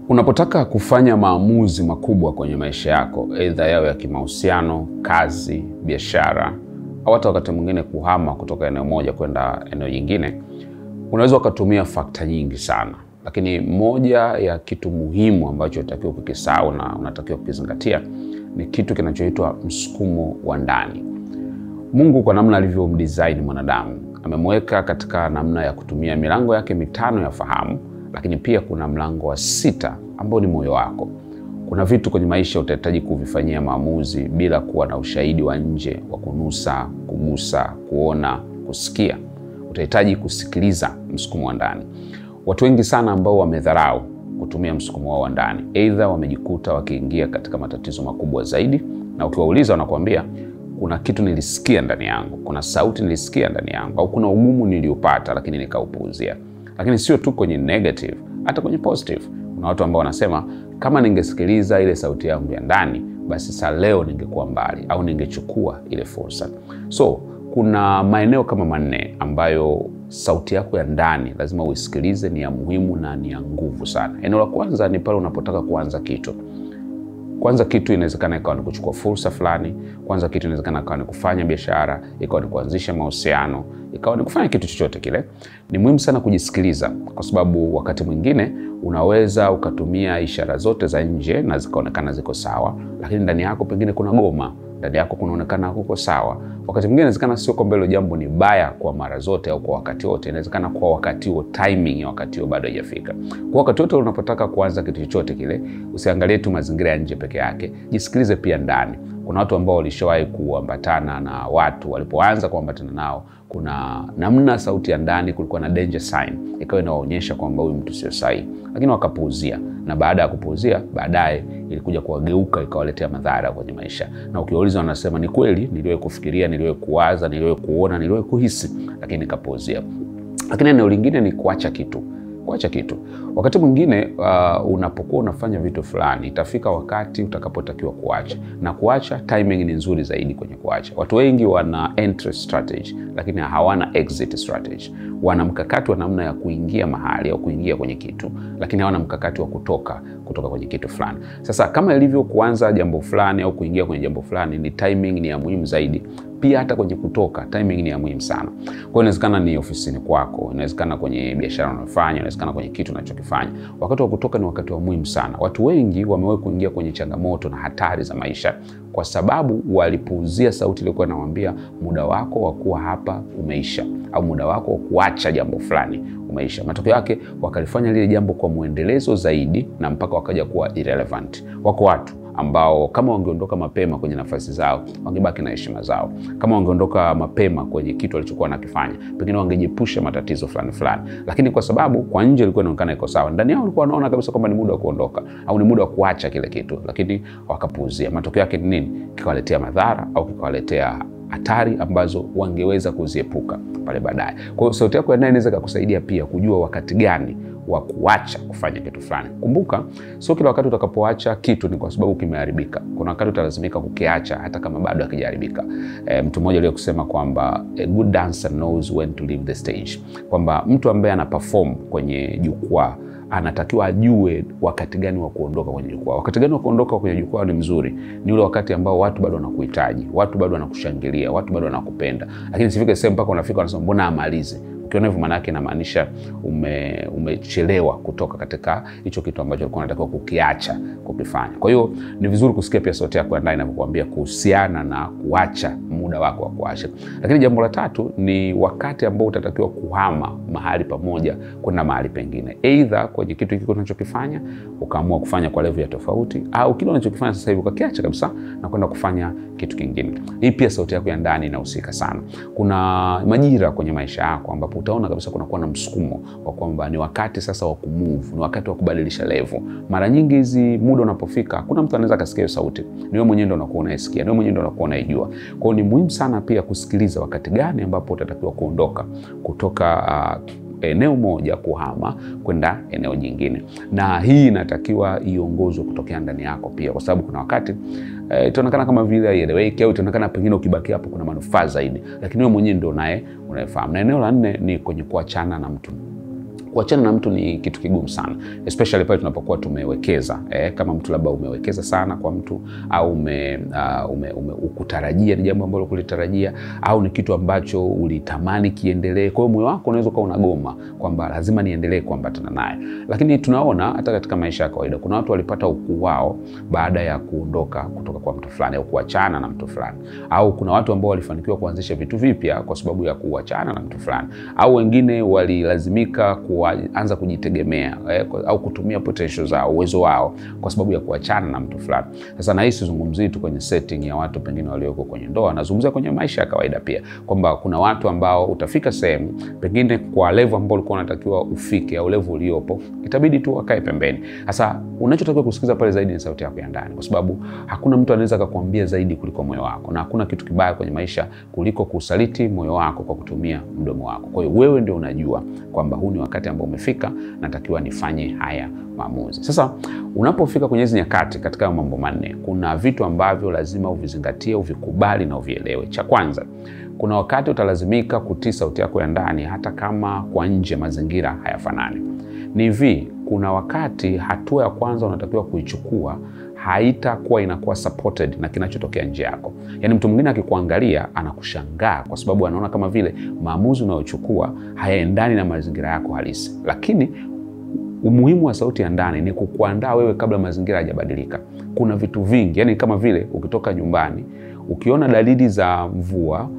Unapotaka kufanya maamuzi makubwa kwenye maisha yako, aidha yawe ya kimahusiano, kazi, biashara, au hata wakati mwingine kuhama kutoka eneo moja kwenda eneo jingine, unaweza ukatumia fakta nyingi sana. Lakini moja ya kitu muhimu ambacho unatakiwa kukisahau na unatakiwa kukizingatia ni kitu kinachoitwa msukumo wa ndani. Mungu kwa namna alivyomdesign mwanadamu, amemweka katika namna ya kutumia milango yake 5 ya fahamu, lakini pia kuna mlango wa 6 ambao ni moyo wako. Kuna vitu kwenye maisha utahitaji kuvifanyia maamuzi bila kuwa na ushahidi wa nje wa kunusa, kugusa, kuona, kusikia. Utahitaji kusikiliza msukumo wa ndani. Watu wengi sana ambao wamedharau kutumia msukumo wao wa ndani, aidha wamejikuta wakiingia katika matatizo makubwa zaidi, na ukiwauliza wanakuambia kuna kitu nilisikia ndani yangu, kuna sauti nilisikia ndani yangu, au kuna ugumu niliopata lakini nikaupuuzia. Lakini sio tu kwenye negative, hata kwenye positive. Kuna watu ambao wanasema kama ningesikiliza ile sauti yangu ya ndani, basi saa leo ningekuwa mbali au ningechukua ile fursa. So kuna maeneo kama 4 ambayo sauti yako ya ndani lazima uisikilize, ni ya muhimu na ni ya nguvu sana. Eneo la kwanza ni pale unapotaka kuanza kitu. Kwanza kitu inawezekana ikawa ni kuchukua fursa fulani, kwanza kitu inawezekana ikawa ni kufanya biashara, ikawa ni kuanzisha mahusiano, ikawa ni kufanya kitu chochote kile. Ni muhimu sana kujisikiliza, kwa sababu wakati mwingine unaweza ukatumia ishara zote za nje na zikaonekana ziko sawa, lakini ndani yako pengine kuna goma, ndani yako kunaonekana huko sawa. Wakati mwingine inawezekana sio kwamba hilo jambo ni baya kwa mara zote au kwa wakati wote, inawezekana kwa wakati huo, timing ya wakati huo bado haijafika. Kwa wakati wote unapotaka kuanza kitu chochote kile, usiangalie tu mazingira ya nje peke yake, jisikilize pia ndani. Kuna watu ambao walishawahi kuambatana na watu, walipoanza kuambatana nao, kuna namna sauti ya ndani kulikuwa na danger sign, ikawa inaonyesha kwamba huyu mtu sio sahihi, lakini wakapuuzia, na baada ya kupuuzia, baadaye ilikuja kuwageuka ikawaletea madhara kwenye maisha. Na ukiwauliza wanasema ni kweli, niliwahi kufikiria, niliwahi kuwaza, niliwahi kuona, niliwahi kuhisi, lakini nikapuuzia. Lakini eneo lingine ni kuacha kitu. Kuacha kitu. Wakati mwingine unapokuwa unafanya vitu fulani, itafika wakati utakapotakiwa kuacha. Na kuacha, timing ni nzuri zaidi kwenye kuacha. Watu wengi wana entry strategy, lakini hawana exit strategy. Wana mkakati wa namna ya kuingia mahali au kuingia kwenye kitu, lakini hawana mkakati wa kutoka kwenye kitu fulani. Sasa kama ilivyo kuanza jambo fulani au kuingia kwenye jambo fulani, ni timing ni ya muhimu zaidi. Pia hata kwenye kutoka, timing ni ya muhimu sana. Kwa hiyo inawezekana ni ofisini kwako, inawezekana kwenye biashara unayofanya, inawezekana kwenye kitu unachokifanya. Wakati wa kutoka ni wakati wa muhimu sana. Watu wengi wamewahi kuingia kwenye changamoto na hatari za maisha kwa sababu walipuuzia sauti iliyokuwa inawaambia muda wako wa kuwa hapa umeisha, au muda wako wa kuacha jambo fulani umeisha. Matokeo yake wakalifanya lile jambo kwa muendelezo zaidi, na mpaka wakaja kuwa irrelevant. Wako watu ambao kama wangeondoka mapema kwenye nafasi zao, wangebaki na heshima zao. Kama wangeondoka mapema kwenye kitu walichokuwa nakifanya, pengine wangejiepusha matatizo fulani. Lakini kwa sababu kwa nje ilikuwa inaonekana iko sawa, ndani yao walikuwa wanaona kabisa kwamba ni muda wa kuondoka au ni muda wa kuacha kile kitu, lakini wakapuuzia. Matokeo yake ni nini? Kikawaletea madhara au kikawaletea hatari ambazo wangeweza kuziepuka pale baadaye. Kwa hiyo sauti yako ya ndani inaweza kukusaidia pia kujua wakati gani wa kuacha kufanya kitu fulani. Kumbuka, sio kila wakati utakapoacha kitu ni kwa sababu kimeharibika. Kuna wakati utalazimika kukiacha hata kama bado hakijaharibika. Mtu mmoja aliye kusema kwamba a good dancer knows when to leave the stage. Kwamba mtu ambaye ana perform kwenye jukwaa anatakiwa ajue wakati gani wa kuondoka kwenye jukwaa. Wakati gani wa kuondoka kwenye jukwaa ni mzuri, ni ule wakati ambao watu bado wanakuhitaji, watu bado wanakushangilia, watu bado wanakupenda. Lakini sifike sehemu mpaka unafika unasema mbona amalize. Ukiona hivyo maana yake inamaanisha umechelewa kutoka katika hicho kitu ambacho ulikuwa unatakiwa kukiacha kukifanya. Kwa hiyo ni vizuri kusikia pia sauti yako ya ndani inapokuambia kuhusiana na kuacha muda wako wa kuacha. Lakini jambo la 3 ni wakati ambao utatakiwa kuhama mahali pamoja kwenda mahali pengine. Aidha kwenye kitu hiki unachokifanya ukaamua kufanya kwa level ya tofauti, au kile unachokifanya sasa hivi ukakiacha kabisa na kwenda kufanya kitu kingine. Hii pia sauti yako ya ndani inahusika sana. Kuna majira kwenye maisha yako ambapo utaona kabisa kunakuwa na msukumo wa kwamba ni wakati sasa wa kumove, ni wakati wa kubadilisha level. Mara nyingi hizi muda unapofika, kuna mtu anaweza kasikia hiyo sauti. Ni wewe mwenyewe ndio unakuwa unaisikia, ni wewe mwenyewe ndio unakuwa unaijua. Kwa hiyo ni muhimu sana pia kusikiliza wakati gani ambapo utatakiwa kuondoka kutoka eneo moja kuhama kwenda eneo jingine. Na hii inatakiwa iongozwe kutokea ndani yako pia, kwa sababu kuna wakati itaonekana kama vile haieleweki au itaonekana pengine ukibaki hapo kuna manufaa zaidi, lakini wewe mwenyewe ndio unayefahamu. Na eneo la 4 ni kwenye kuachana na mtu. Kuachana na mtu ni kitu kigumu sana, especially pale tunapokuwa tumewekeza. Kama mtu labda umewekeza sana kwa mtu, au ukutarajia ni jambo ambalo kulitarajia, au ni kitu ambacho ulitamani kiendelee. Kwa hiyo moyo wako unaweza kuwa unagoma kwamba lazima niendelee kuambatana naye. Lakini tunaona hata katika maisha ya kawaida kuna watu walipata ukuu wao baada ya kuondoka kutoka kwa mtu fulani au kuachana na mtu fulani, au kuna watu ambao walifanikiwa kuanzisha vitu vipya kwa sababu ya kuachana na mtu fulani, au wengine walilazimika kuanza kujitegemea au kutumia potential zao, uwezo wao kwa sababu ya kuachana na mtu fulani. Sasa na hii sizungumzii tu kwenye setting ya watu pengine walioko kwenye ndoa, nazungumzia kwenye maisha ya kawaida pia, kwamba kuna watu ambao utafika sehemu pengine kwa level ambao ulikuwa unatakiwa ufike au level uliopo itabidi tu wakae pembeni. Sasa unachotakiwa kusikiza pale zaidi ni sauti yako ya ndani, kwa sababu hakuna mtu anaweza kukuambia zaidi kuliko moyo wako, na hakuna kitu kibaya kwenye maisha kuliko kusaliti moyo wako kwa kutumia mdomo wako. Kwa hiyo wewe ndio unajua kwamba huu ni wakati ambao umefika, natakiwa nifanye haya maamuzi. Sasa unapofika kwenye hizo nyakati, katika mambo manne, kuna vitu ambavyo lazima uvizingatie, uvikubali na uvielewe. Cha kwanza, kuna wakati utalazimika kutii sauti yako ya ndani hata kama kwa nje mazingira hayafanani. Ni hivi, kuna wakati hatua ya kwanza unatakiwa kuichukua haitakuwa inakuwa supported na kinachotokea nje yako. Yaani mtu mwingine akikuangalia anakushangaa kwa sababu anaona kama vile maamuzi unayochukua hayaendani na mazingira yako halisi. Lakini umuhimu wa sauti ya ndani ni kukuandaa wewe kabla mazingira hayajabadilika. Kuna vitu vingi, yani kama vile ukitoka nyumbani ukiona dalili za mvua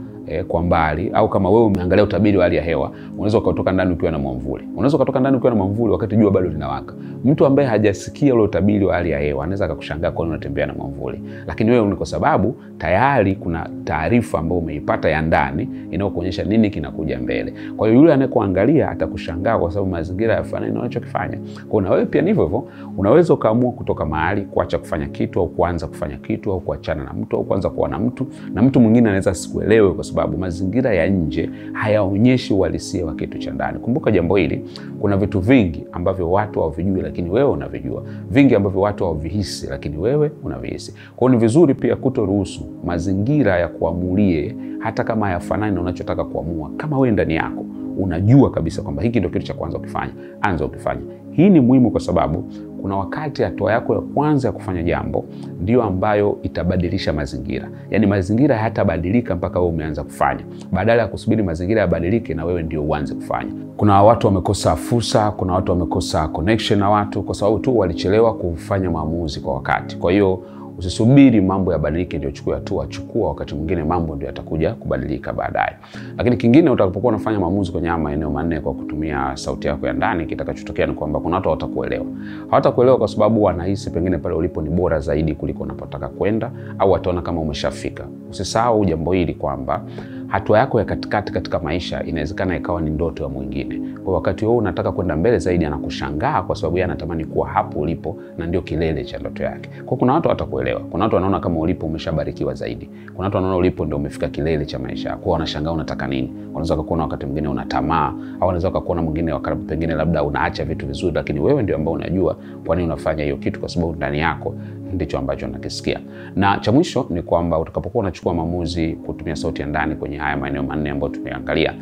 kwa mbali, au kama wewe umeangalia utabiri wa hali ya hewa, unaweza kutoka ndani ukiwa na mwamvuli. Unaweza kutoka ndani ukiwa na mwamvuli wakati jua bado linawaka. Mtu ambaye hajasikia ule utabiri wa hali ya hewa anaweza akakushangaa kwa nini unatembea na mwamvuli. Lakini wewe ni kwa sababu tayari kuna taarifa ambayo umeipata ya ndani inayokuonyesha nini kinakuja mbele. Kwa hiyo yule anayekuangalia atakushangaa kwa sababu mazingira yafanani na unachokifanya. Kwa hiyo wewe pia ni hivyo, unaweza kaamua kutoka mahali, kuacha kufanya kitu au kuanza kufanya kitu, au kuachana na mtu au kuanza kuwa na mtu, na mtu mwingine anaweza asikuelewe kwa sababu mazingira ya nje hayaonyeshi uhalisia wa kitu cha ndani. Kumbuka jambo hili, kuna vitu vingi ambavyo watu hawavijui lakini wewe unavijua. Vingi ambavyo watu hawavihisi lakini wewe unavihisi. Kwa hiyo ni vizuri pia kutoruhusu mazingira ya kuamulie hata kama hayafanani na unachotaka kuamua. Kama wewe ndani yako unajua kabisa kwamba hiki ndio kitu cha kwanza ukifanya, anza ukifanya. Hii ni muhimu kwa sababu kuna wakati hatua yako ya kwanza ya kufanya jambo ndio ambayo itabadilisha mazingira. Yaani mazingira hayatabadilika mpaka wewe umeanza kufanya. Badala ya kusubiri mazingira yabadilike na wewe ndio uanze kufanya. Kuna watu wamekosa fursa, kuna watu wamekosa connection na watu kwa sababu tu walichelewa kufanya maamuzi kwa wakati. Kwa hiyo usisubiri mambo yabadilike ndio uchukue hatua, chukua wakati mwingine mambo ndio yatakuja kubadilika baadaye. Lakini kingine, utakapokuwa unafanya maamuzi kwenye maeneo manne kwa kutumia sauti yako ya ndani, kitakachotokea ni kwamba kuna watu hawatakuelewa. Hawatakuelewa kwa sababu wanahisi pengine pale ulipo ni bora zaidi kuliko unapotaka kwenda, au wataona kama umeshafika. Usisahau jambo hili kwamba hatua yako ya katikati katika maisha inawezekana ikawa ni ndoto ya mwingine. Kwa wakati wewe unataka kwenda mbele zaidi, anakushangaa kwa sababu yeye anatamani kuwa hapo ulipo na ndio kilele cha ndoto yake. Kwa kuna watu hawatakuelewa. Kuna watu wanaona kama ulipo umeshabarikiwa zaidi. Kuna watu wanaona ulipo ndio umefika kilele cha maisha yako. Wanashangaa unataka nini. Wanaweza kukuona wakati mwingine una tamaa, au wanaweza kukuona mwingine wakati pengine labda unaacha vitu vizuri, lakini wewe ndio ambao unajua kwa nini unafanya hiyo kitu, kwa sababu ndani yako ndicho ambacho unakisikia. Na cha mwisho ni kwamba utakapokuwa unachukua maamuzi kutumia sauti ya ndani kwenye haya maeneo manne ambayo tumeangalia,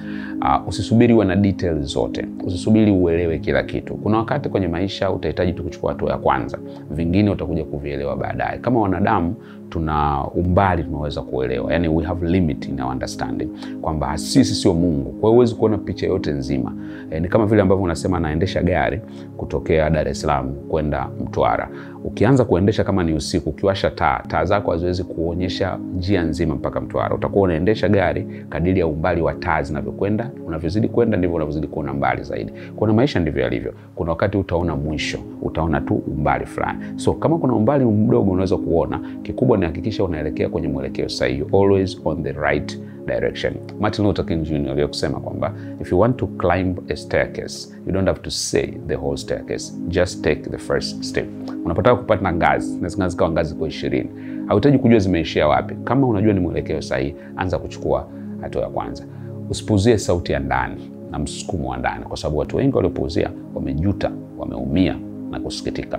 usisubiri uwe na details zote. Usisubiri uelewe kila kitu. Kuna wakati kwenye maisha utahitaji tu kuchukua hatua ya kwanza. Vingine utakuja kuvielewa baadaye. Kama wanadamu tuna umbali tunaweza kuelewa. Yani we have limit in our understanding. Kwamba sisi sio Mungu. Kwa hiyo huwezi kuona picha yote nzima. Ni kama vile ambavyo unasema naendesha gari kutokea Dar es Salaam kwenda Mtwara. Ukianza kuendesha kama ni usiku, ukiwasha taa zako haziwezi kuonyesha njia nzima mpaka Mtwara. Utakuwa unaendesha gari kadiri ya umbali wa taa zinavyokwenda. Unavyozidi kwenda ndivyo unavyozidi kuona mbali zaidi. Kuna maisha ndivyo yalivyo. Kuna wakati utaona mwisho, utaona tu umbali fulani. So kama kuna umbali mdogo unaweza kuona, kikubwa ni hakikisha unaelekea kwenye mwelekeo sahihi. Always on the right direction. Martin Luther King Jr. aliyokusema kwamba if you want to climb a staircase, you don't have to say the whole staircase. Just take the first step. Unapotaka kupanda ngazi, na zikawa ngazi kwa 20, hauhitaji kujua zimeishia wapi. Kama unajua ni mwelekeo sahihi, anza kuchukua hatua ya kwanza. Usipuuzie sauti ya ndani na msukumo wa ndani, kwa sababu watu wengi waliopuuzia wamejuta, wameumia na kusikitika.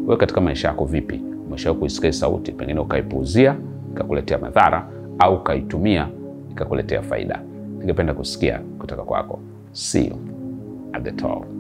Wewe katika maisha yako vipi? Umeshawahi kuisikia sauti pengine ukaipuuzia ikakuletea madhara, au ukaitumia ikakuletea faida? Ningependa kusikia kutoka kwako. See you at the top.